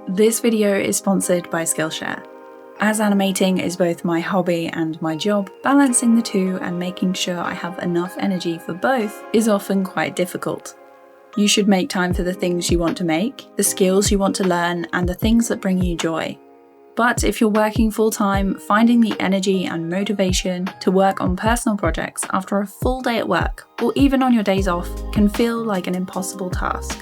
This video is sponsored by Skillshare. As animating is both my hobby and my job, balancing the two and making sure I have enough energy for both is often quite difficult. You should make time for the things you want to make, the skills you want to learn, and the things that bring you joy. But if you're working full-time, finding the energy and motivation to work on personal projects after a full day at work, or even on your days off, can feel like an impossible task.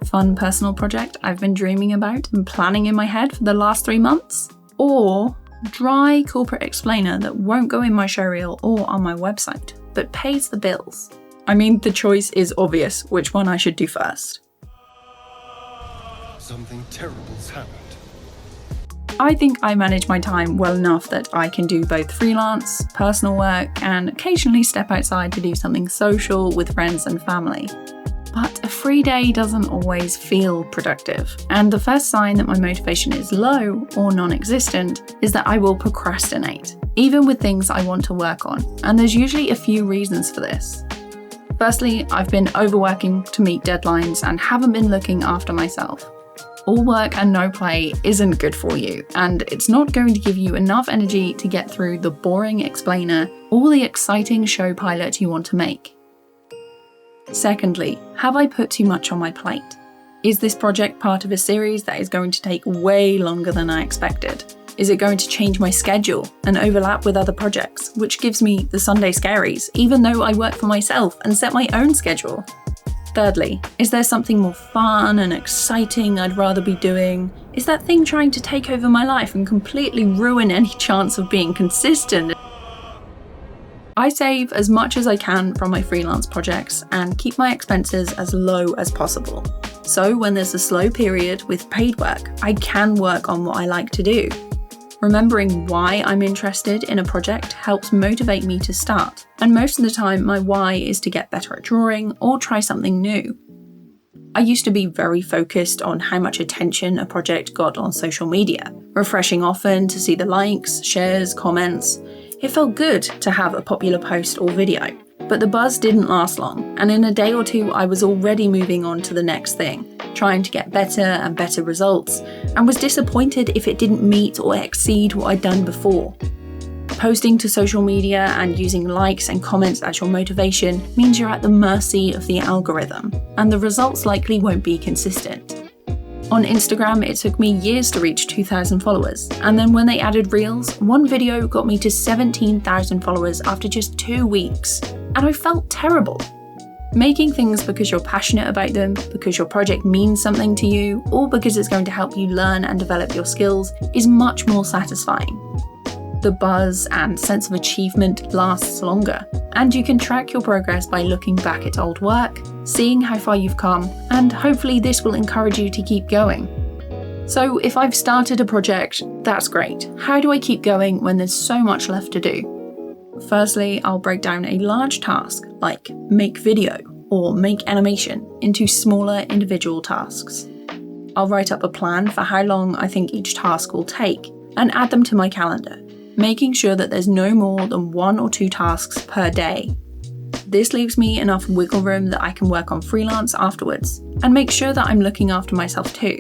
Fun personal project I've been dreaming about and planning in my head for the last 3 months? Or dry corporate explainer that won't go in my showreel or on my website, but pays the bills? I mean, the choice is obvious which one I should do first. Something terrible's happened. I think I manage my time well enough that I can do both freelance, personal work, and occasionally step outside to do something social with friends and family. But a free day doesn't always feel productive, and the first sign that my motivation is low or non-existent is that I will procrastinate, even with things I want to work on, and there's usually a few reasons for this. Firstly, I've been overworking to meet deadlines and haven't been looking after myself. All work and no play isn't good for you, and it's not going to give you enough energy to get through the boring explainer or the exciting show pilot you want to make. Secondly, have I put too much on my plate? Is this project part of a series that is going to take way longer than I expected? Is it going to change my schedule and overlap with other projects, which gives me the Sunday scaries, even though I work for myself and set my own schedule? Thirdly, is there something more fun and exciting I'd rather be doing? Is that thing trying to take over my life and completely ruin any chance of being consistent? I save as much as I can from my freelance projects and keep my expenses as low as possible. So when there's a slow period with paid work, I can work on what I like to do. Remembering why I'm interested in a project helps motivate me to start, and most of the time my why is to get better at drawing or try something new. I used to be very focused on how much attention a project got on social media, refreshing often to see the likes, shares, comments. It felt good to have a popular post or video, but the buzz didn't last long, and in a day or two I was already moving on to the next thing, trying to get better and better results, and was disappointed if it didn't meet or exceed what I'd done before. Posting to social media and using likes and comments as your motivation means you're at the mercy of the algorithm, and the results likely won't be consistent. On Instagram, it took me years to reach 2,000 followers, and then when they added Reels, one video got me to 17,000 followers after just 2 weeks, and I felt terrible. Making things because you're passionate about them, because your project means something to you, or because it's going to help you learn and develop your skills is much more satisfying. The buzz and sense of achievement lasts longer, and you can track your progress by looking back at old work, seeing how far you've come, and hopefully this will encourage you to keep going. So if I've started a project, that's great. How do I keep going when there's so much left to do? Firstly, I'll break down a large task, like make video or make animation, into smaller individual tasks. I'll write up a plan for how long I think each task will take, and add them to my calendar, making sure that there's no more than 1 or 2 tasks per day. This leaves me enough wiggle room that I can work on freelance afterwards, and make sure that I'm looking after myself too.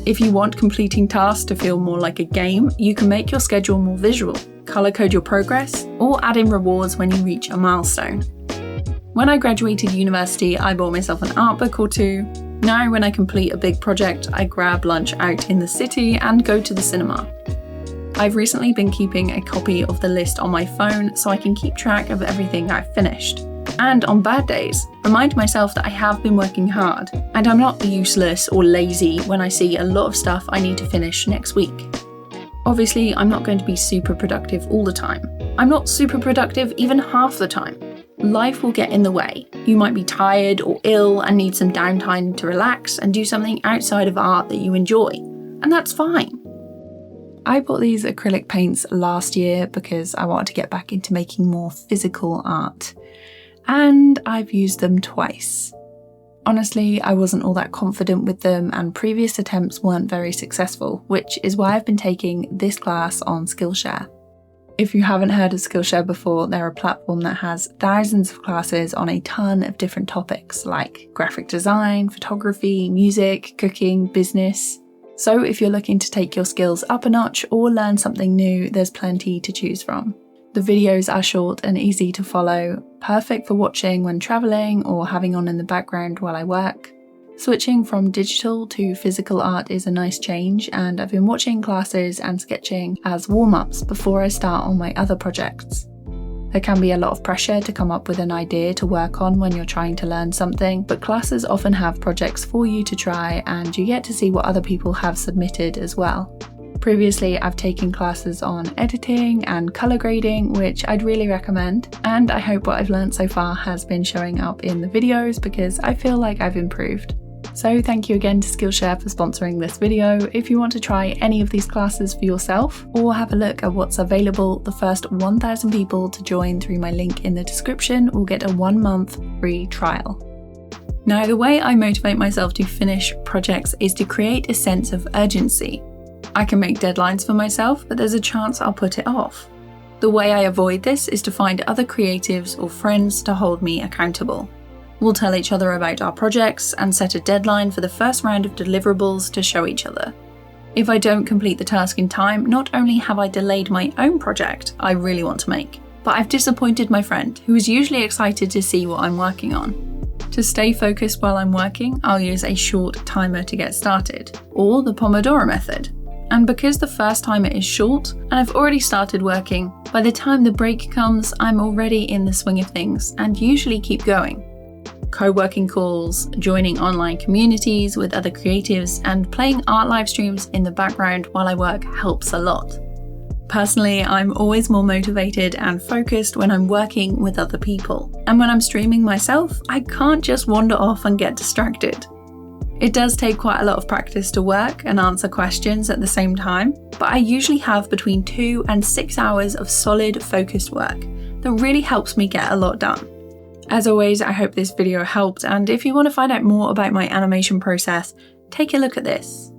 If you want completing tasks to feel more like a game, you can make your schedule more visual, colour code your progress, or add in rewards when you reach a milestone. When I graduated university, I bought myself an art book or 2. Now when I complete a big project, I grab lunch out in the city and go to the cinema. I've recently been keeping a copy of the list on my phone so I can keep track of everything I've finished. And on bad days, remind myself that I have been working hard, and I'm not useless or lazy when I see a lot of stuff I need to finish next week. Obviously, I'm not going to be super productive all the time. I'm not super productive even half the time. Life will get in the way. You might be tired or ill and need some downtime to relax and do something outside of art that you enjoy, and that's fine. I bought these acrylic paints last year because I wanted to get back into making more physical art, and I've used them twice. Honestly, I wasn't all that confident with them and previous attempts weren't very successful, which is why I've been taking this class on Skillshare. If you haven't heard of Skillshare before, they're a platform that has thousands of classes on a ton of different topics like graphic design, photography, music, cooking, business. So if you're looking to take your skills up a notch or learn something new, there's plenty to choose from. The videos are short and easy to follow, perfect for watching when travelling or having on in the background while I work. Switching from digital to physical art is a nice change, and I've been watching classes and sketching as warm-ups before I start on my other projects. There can be a lot of pressure to come up with an idea to work on when you're trying to learn something, but classes often have projects for you to try and you get to see what other people have submitted as well. Previously, I've taken classes on editing and colour grading, which I'd really recommend, and I hope what I've learned so far has been showing up in the videos because I feel like I've improved. So thank you again to Skillshare for sponsoring this video. If you want to try any of these classes for yourself or have a look at what's available, the first 1,000 people to join through my link in the description will get a 1-month free trial. Now, the way I motivate myself to finish projects is to create a sense of urgency. I can make deadlines for myself, but there's a chance I'll put it off. The way I avoid this is to find other creatives or friends to hold me accountable. We'll tell each other about our projects and set a deadline for the first round of deliverables to show each other. If I don't complete the task in time, not only have I delayed my own project I really want to make, but I've disappointed my friend, who is usually excited to see what I'm working on. To stay focused while I'm working, I'll use a short timer to get started, or the Pomodoro method. And because the first timer is short and I've already started working, by the time the break comes, I'm already in the swing of things and usually keep going. Co-working calls, joining online communities with other creatives, and playing art live streams in the background while I work helps a lot. Personally, I'm always more motivated and focused when I'm working with other people. And when I'm streaming myself, I can't just wander off and get distracted. It does take quite a lot of practice to work and answer questions at the same time, but I usually have between 2 and 6 hours of solid, focused work that really helps me get a lot done. As always, I hope this video helped, and if you want to find out more about my animation process, take a look at this.